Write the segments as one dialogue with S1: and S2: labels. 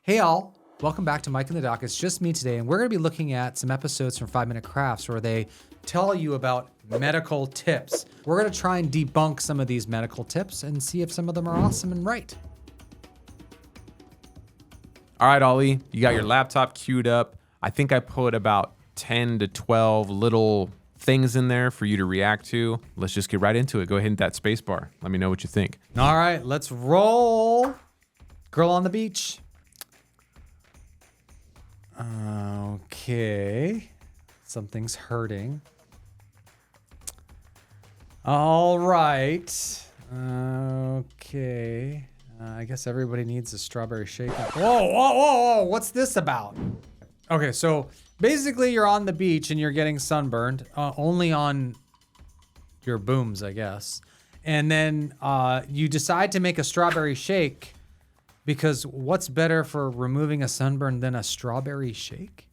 S1: Hey all, welcome back to Mike and the Doc. It's just me today, and we're going to be looking at some episodes from 5 Minute Crafts where they tell you about medical tips. We're going to try and debunk some of these medical tips and see if some of them are awesome and right.
S2: All right, Ollie, you got your laptop queued up. I think I put about 10 to 12 little things in there for you to react to. Let's just get right into it. Go ahead and hit that space bar. Let me know what you think.
S1: All right, let's roll. Girl on the beach. Okay. Something's hurting. All right. Okay. I guess everybody needs a strawberry shake. Whoa. What's this about? Okay, so basically you're on the beach and you're getting sunburned, only on your booms, I guess. And then you decide to make a strawberry shake because what's better for removing a sunburn than a strawberry shake?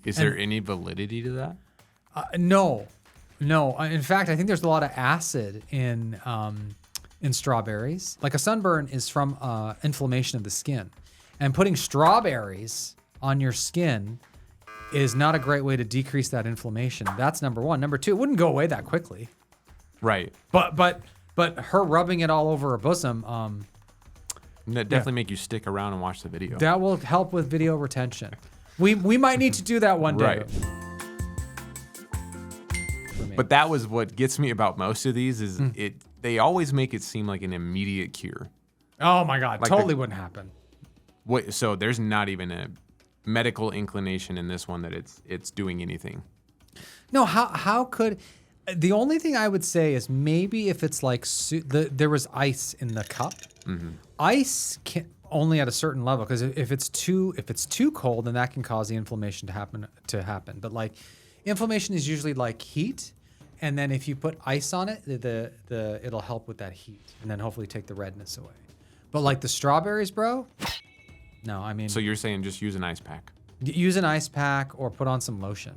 S2: Is there any validity to that?
S1: No. In fact, I think there's a lot of acid in strawberries. Like a sunburn is from inflammation of the skin. And putting strawberries on your skin is not a great way to decrease that inflammation. That's number one. Number two, it wouldn't go away that quickly.
S2: Right.
S1: But her rubbing it all over her bosom,
S2: That definitely make you stick around and watch the video.
S1: that will help with video retention. We might need to do that one day.
S2: Right. But that was what gets me about most of these is they always make it seem like an immediate cure.
S1: Oh my God,
S2: Like
S1: totally wouldn't happen.
S2: So there's not even a medical inclination in this one that it's doing anything.
S1: No, how could... The only thing I would say is maybe if it's like there was ice in the cup.
S2: Mm-hmm.
S1: Ice can only at a certain level, because if it's too cold, then that can cause the inflammation to happen. But like inflammation is usually like heat, and then if you put ice on it, it'll help with that heat, and then hopefully take the redness away. But like the strawberries, bro, no, I mean.
S2: So you're saying just use an ice pack?
S1: Use an ice pack or put on some lotion.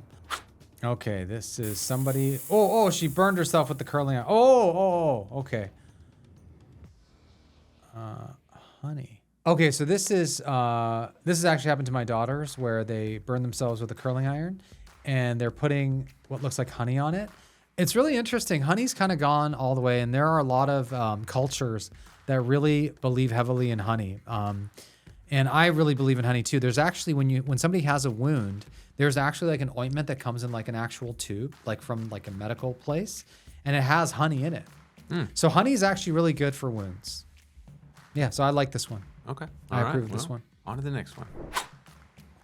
S1: Okay, this is somebody. Oh, she burned herself with the curling iron. Oh, okay. Honey. Okay, so this has actually happened to my daughters, where they burn themselves with a curling iron, and they're putting what looks like honey on it. It's really interesting. Honey's kind of gone all the way, and there are a lot of cultures that really believe heavily in honey. And I really believe in honey too. There's actually, when somebody has a wound, there's actually like an ointment that comes in like an actual tube, like from like a medical place, and it has honey in it. So honey is actually really good for wounds. Yeah, so I like this one.
S2: Okay.
S1: I approve of this one.
S2: On to the next one.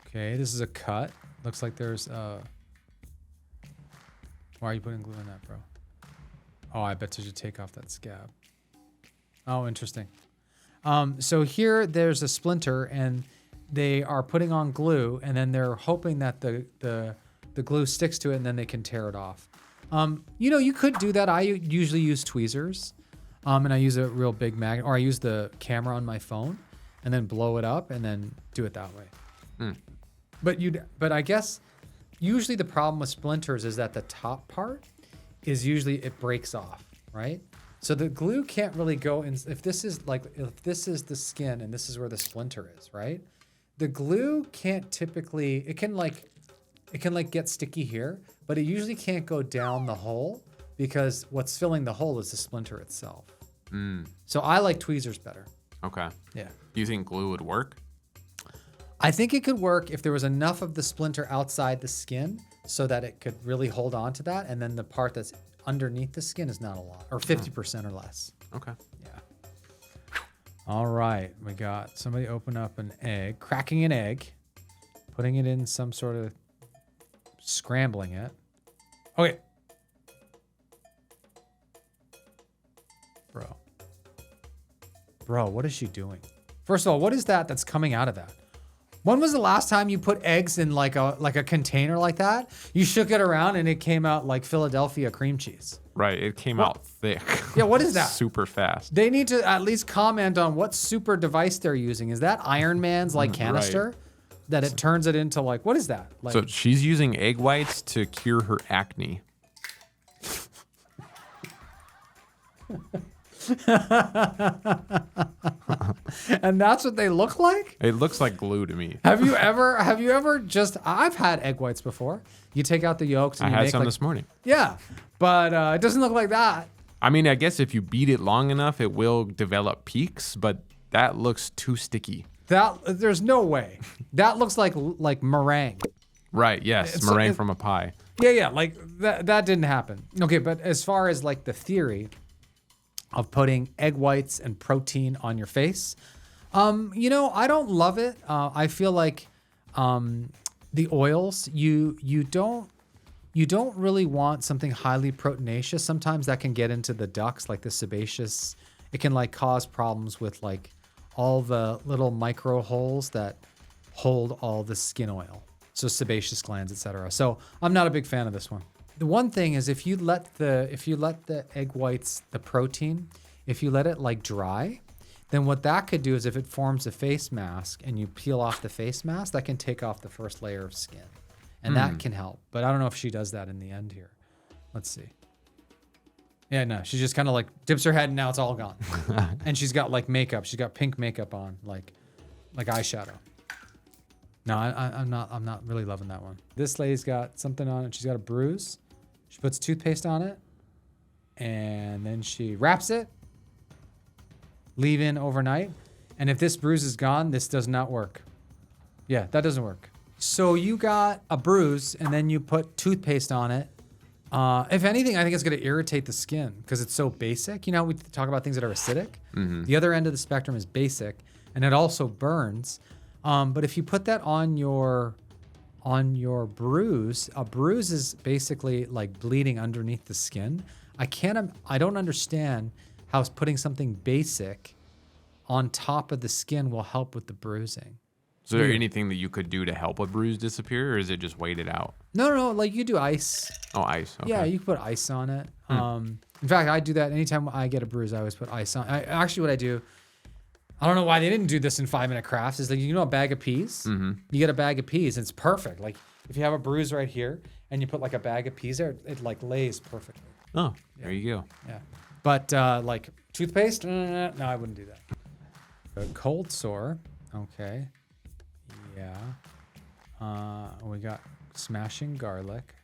S1: Okay, this is a cut. Looks like there's why are you putting glue in that, bro? Oh, I bet you should take off that scab. Oh, interesting. So here there's a splinter, and they are putting on glue, and then they're hoping that the glue sticks to it, and then they can tear it off. You could do that. I usually use tweezers, and I use a real big magnet, or I use the camera on my phone, and then blow it up, and then do it that way. But I guess usually the problem with splinters is that the top part is usually it breaks off, right? So the glue can't really go in. If this is the skin and this is where the splinter is, right? The glue can't typically, it can get sticky here, but it usually can't go down the hole because what's filling the hole is the splinter itself. So I like tweezers better.
S2: Okay.
S1: Yeah.
S2: Do you think glue would work?
S1: I think it could work if there was enough of the splinter outside the skin so that it could really hold on to that, and then the part that's underneath the skin is not a lot, or 50% or less.
S2: Okay.
S1: Yeah. All right, we got somebody open up an egg, cracking an egg, putting it in some sort of, scrambling it. Okay. Bro, what is she doing? First of all, what is that's coming out of that? When was the last time you put eggs in like a container like that? You shook it around and it came out like Philadelphia cream cheese.
S2: Right, it came out thick.
S1: Yeah, what is that?
S2: Super fast.
S1: They need to at least comment on what super device they're using. Is that Iron Man's like canister? Right. That it turns it into like, what is that? Like,
S2: so she's using egg whites to cure her acne.
S1: And that's what they look like?
S2: It looks like glue to me.
S1: Have you ever just, I've had egg whites before. You take out the yolks and
S2: I
S1: you
S2: had
S1: make
S2: some
S1: like,
S2: this morning.
S1: yeah, but it doesn't look like that.
S2: I mean, I guess if you beat it long enough, it will develop peaks, but that looks too sticky.
S1: There's no way. That looks like meringue.
S2: Right, yes, meringue from a pie.
S1: Yeah, like that didn't happen. Okay, but as far as like the theory of putting egg whites and protein on your face, I don't love it. I feel like the oils, you don't really want something highly proteinaceous. Sometimes that can get into the ducts, like the sebaceous. It can like cause problems with like all the little micro holes that hold all the skin oil. So sebaceous glands, etc. So I'm not a big fan of this one. The one thing is if you let the egg whites, the protein, if you let it like dry, then what that could do is if it forms a face mask and you peel off the face mask, that can take off the first layer of skin. And that can help. But I don't know if she does that in the end here. Let's see. Yeah, no, she just kind of like dips her head and now it's all gone. And she's got like makeup. She's got pink makeup on, like eyeshadow. No, I'm not really loving that one. This lady's got something on it. She's got a bruise. She puts toothpaste on it. And then she wraps it. Leave in overnight. And if this bruise is gone, this does not work. Yeah, that doesn't work. So you got a bruise and then you put toothpaste on it. If anything, I think it's going to irritate the skin because it's so basic. You know, we talk about things that are acidic. Mm-hmm. The other end of the spectrum is basic, and it also burns. But if you put that on your bruise, a bruise is basically like bleeding underneath the skin. I don't understand how putting something basic on top of the skin will help with the bruising.
S2: Is there anything that you could do to help a bruise disappear, or is it just wait it out?
S1: No, like you do ice.
S2: Oh, ice. Okay.
S1: Yeah, you can put ice on it. In fact, I do that anytime I get a bruise. I always put ice on. Actually, what I do, I don't know why they didn't do this in 5-minute crafts. Is like a bag of peas. Mm-hmm. You get a bag of peas, and it's perfect. Like if you have a bruise right here, and you put like a bag of peas there, it like lays perfectly.
S2: Oh, there you go.
S1: Yeah, but like toothpaste, no, I wouldn't do that. A cold sore, okay. Yeah. We got smashing garlic.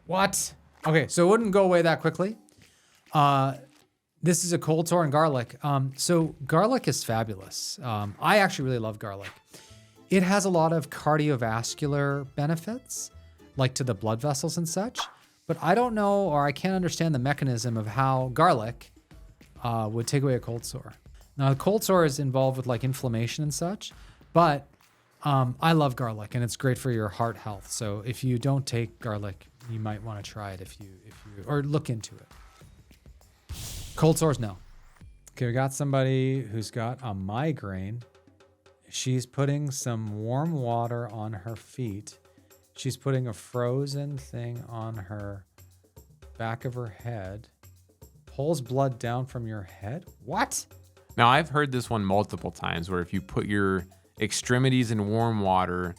S1: What? Okay, so it wouldn't go away that quickly. This is a cold sore and garlic. So garlic is fabulous. I actually really love garlic. It has a lot of cardiovascular benefits, like to the blood vessels and such. But I don't know, or I can't understand the mechanism of how garlic would take away a cold sore. Now, the cold sore is involved with like inflammation and such, but I love garlic and it's great for your heart health. So if you don't take garlic, you might want to try it if you or look into it. Cold sores, no. Okay, we got somebody who's got a migraine. She's putting some warm water on her feet. She's putting a frozen thing on her back of her head. Pulls blood down from your head? What?
S2: Now, I've heard this one multiple times where if you put your extremities in warm water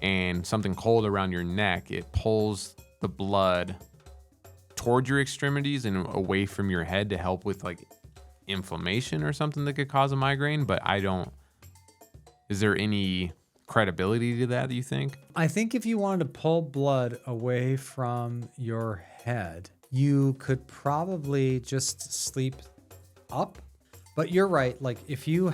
S2: and something cold around your neck, it pulls the blood toward your extremities and away from your head to help with like inflammation or something that could cause a migraine. But is there any credibility to that, do you think?
S1: I think if you wanted to pull blood away from your head, you could probably just sleep up. But you're right. Like if your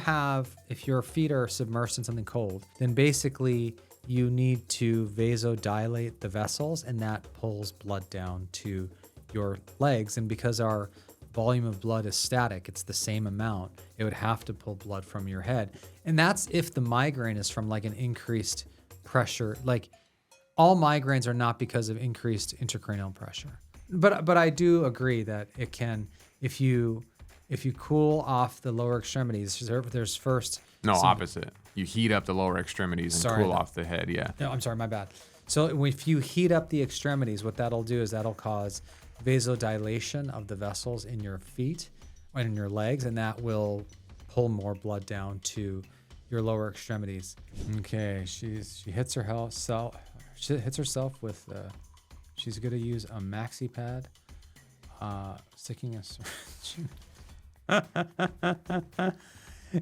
S1: feet are submersed in something cold, then basically you need to vasodilate the vessels and that pulls blood down to your legs. And because our volume of blood is static, it's the same amount, it would have to pull blood from your head. And that's if the migraine is from like an increased pressure. Like all migraines are not because of increased intracranial pressure. But I do agree that it can, if you cool off the lower extremities, there's first...
S2: No, opposite. You heat up the lower extremities and cool off the head, yeah.
S1: No, I'm sorry, my bad. So if you heat up the extremities, what that'll do is that'll cause vasodilation of the vessels in your feet and in your legs, and that will pull more blood down to your lower extremities. Okay, she hits herself with... she's going to use a maxi pad. sticking a syringe.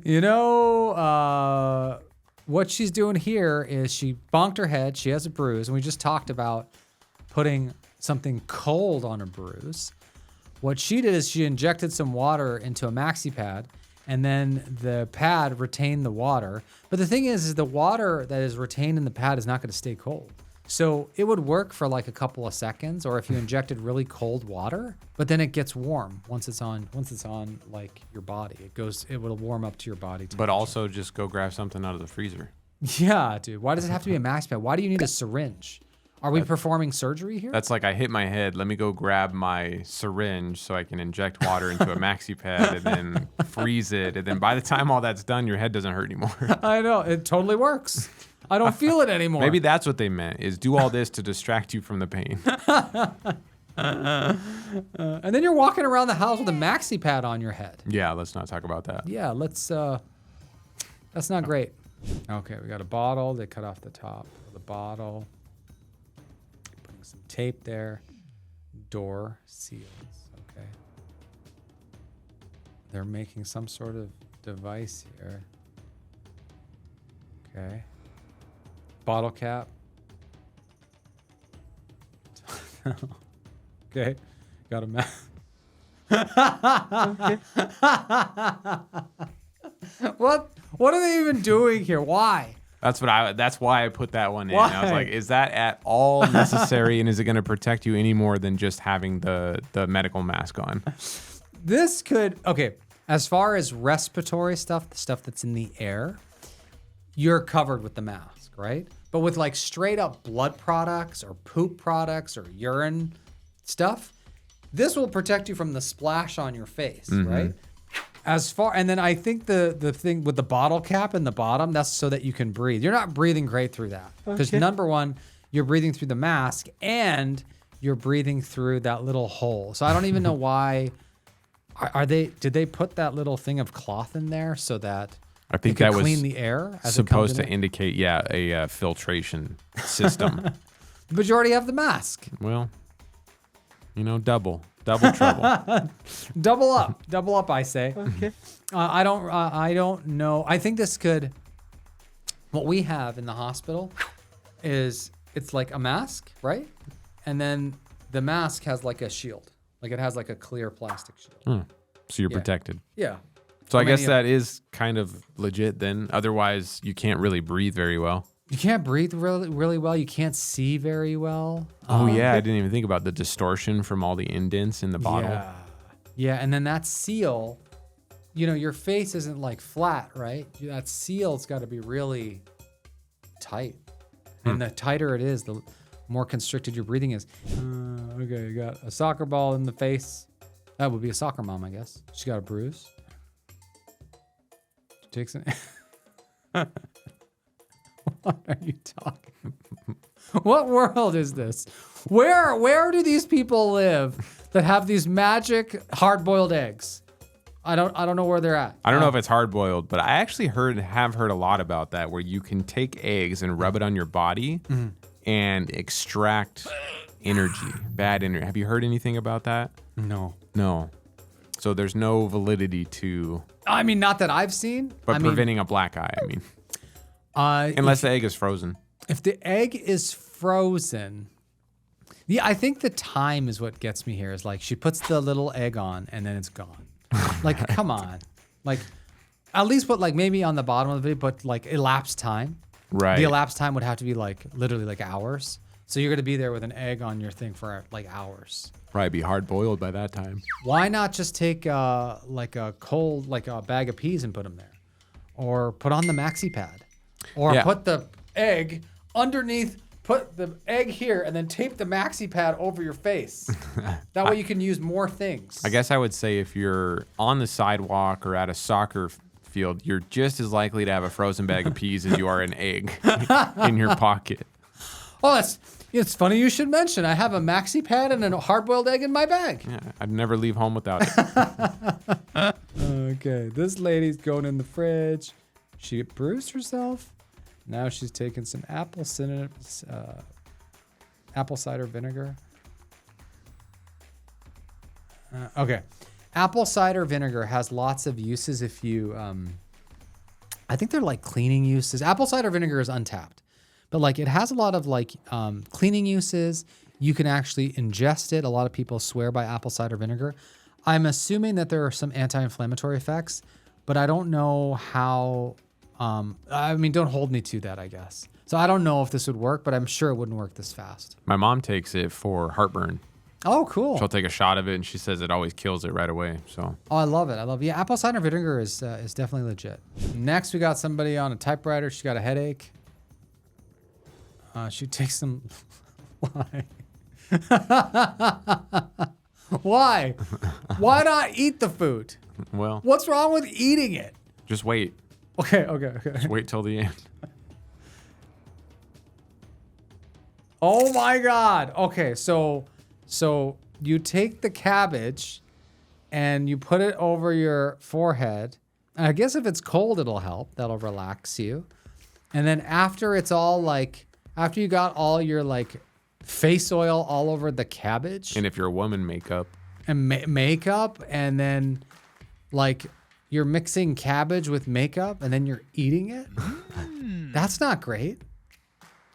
S1: You know, what she's doing here is she bonked her head. She has a bruise, and we just talked about putting something cold on a bruise. What she did is she injected some water into a maxi pad, and then the pad retained the water. But the thing is the water that is retained in the pad is not going to stay cold. So it would work for like a couple of seconds, or if you injected really cold water, but then it gets warm once it's on like your body. It will warm up to your body.
S2: But also just go grab something out of the freezer.
S1: Yeah, dude. Why does it have to be a max pad? Why do you need a syringe? Are we performing surgery here?
S2: That's like I hit my head. Let me go grab my syringe so I can inject water into a maxi pad and then freeze it. And then by the time all that's done, your head doesn't hurt anymore.
S1: I know. It totally works. I don't feel it anymore.
S2: Maybe that's what they meant, is do all this to distract you from the pain.
S1: And then you're walking around the house with a maxi pad on your head.
S2: Yeah, let's not talk about that.
S1: Yeah, that's not great. Okay, we got a bottle. They cut off the top of the bottle. Putting some tape there. Door seals. Okay. They're making some sort of device here. Okay. Bottle cap. Okay. Got a What are they even doing here? Why?
S2: That's why I put that one in.
S1: Why?
S2: I was like, is that at all necessary, and is it going to protect you any more than just having the medical mask on?
S1: This could, okay, as far as respiratory stuff, the stuff that's in the air, you're covered with the mask, right? But with like straight up blood products or poop products or urine stuff, this will protect you from the splash on your face, right? And then I think the thing with the bottle cap in the bottom, that's so that you can breathe. You're not breathing great through that. Because number one, you're breathing through the mask and you're breathing through that little hole. So I don't even know why. Did they put that little thing of cloth in there so that
S2: I think
S1: it
S2: that
S1: could
S2: was
S1: clean the air as
S2: supposed
S1: it
S2: to
S1: comes in?
S2: indicate, a filtration system.
S1: But you already have the mask.
S2: Well, double trouble.
S1: Double up, I say. Okay. I don't know. I think this could. What we have in the hospital is it's like a mask, right? And then the mask has like a shield, like it has like a clear plastic shield.
S2: So you're protected.
S1: Yeah.
S2: So I guess that is kind of legit then. Otherwise, you can't really breathe very well.
S1: You can't breathe really well. You can't see very well.
S2: Oh, yeah. I didn't even think about the distortion from all the indents in the bottle.
S1: Yeah. And then that seal, your face isn't like flat, right? That seal's got to be really tight. And the tighter it is, the more constricted your breathing is. Okay, you got a soccer ball in the face. That would be a soccer mom, I guess. She got a bruise. She takes it. What are you talking about? What world is this? Where do these people live that have these magic hard-boiled eggs? I don't know where they're at.
S2: I don't know if it's hard boiled, but I actually have heard a lot about that, where you can take eggs and rub it on your body and extract energy, bad energy. Have you heard anything about that?
S1: No.
S2: So there's no validity to.
S1: I mean, not that I've seen.
S2: But preventing a black eye. I mean. Unless the egg is frozen.
S1: If the egg is frozen, I think the time is what gets me here. Is like she puts the little egg on and then it's gone. Like, come on. Like, at least put like maybe on the bottom of the video, but like elapsed time.
S2: Right.
S1: The elapsed time would have to be like literally like hours. So you're gonna be there with an egg on your thing for like hours.
S2: Probably be hard boiled by that time.
S1: Why not just take like a bag of peas and put them there, or put on the maxi pad, or put the egg underneath. Put the egg here and then tape the maxi pad over your face. That way you can use more things.
S2: I guess I would say if you're on the sidewalk or at a soccer field, you're just as likely to have a frozen bag of peas as you are an egg in your pocket.
S1: Oh, it's funny you should mention. I have a maxi pad and a hard-boiled egg in my bag.
S2: Yeah, I'd never leave home without it.
S1: Okay, this lady's going in the fridge. She bruised herself. Now she's taking some apple cider vinegar. Okay. Apple cider vinegar has lots of uses if you, I think they're like cleaning uses. Apple cider vinegar is untapped, but like it has a lot of like cleaning uses. You can actually ingest it. A lot of people swear by apple cider vinegar. I'm assuming that there are some anti-inflammatory effects, but I don't know how, I mean, don't hold me to that, I guess. So I don't know if this would work, but I'm sure it wouldn't work this fast.
S2: My mom takes it for heartburn.
S1: Oh, cool.
S2: She'll take a shot of it, and she says it always kills it right away. So.
S1: Oh, I love it. I love it. Yeah, apple cider vinegar is definitely legit. Next, we got somebody on a typewriter. She's got a headache. She takes some. Why? Why? Why not eat the food?
S2: Well.
S1: What's wrong with eating it?
S2: Just wait.
S1: Okay.
S2: Just wait till the end.
S1: Oh my God. Okay, so you take the cabbage and you put it over your forehead. And I guess if it's cold, it'll help. That'll relax you. And then after it's all like, after you got all your like face oil all over the cabbage.
S2: And if you're a woman, makeup.
S1: And makeup, and then like you're mixing cabbage with makeup and then you're eating it. That's not great.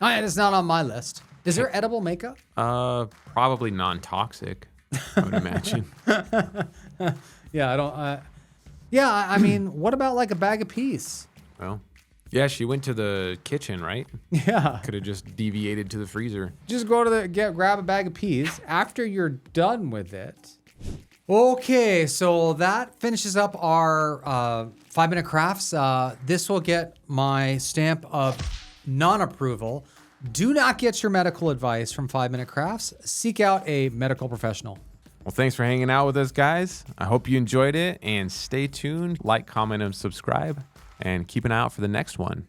S1: It's not on my list. Is there edible makeup?
S2: Probably non-toxic, I would imagine.
S1: Yeah, I don't. Yeah, I mean, what about like a bag of peas?
S2: Well, yeah, she went to the kitchen, right?
S1: Yeah.
S2: Could have just deviated to the freezer.
S1: Just go to grab a bag of peas after you're done with it. Okay, so that finishes up our 5-minute crafts. This will get my stamp of non-approval. Do not get your medical advice from 5-minute crafts. Seek out a medical professional.
S2: Well, thanks for hanging out with us, guys. I hope you enjoyed it, and stay tuned. Like, comment, and subscribe, and keep an eye out for the next one.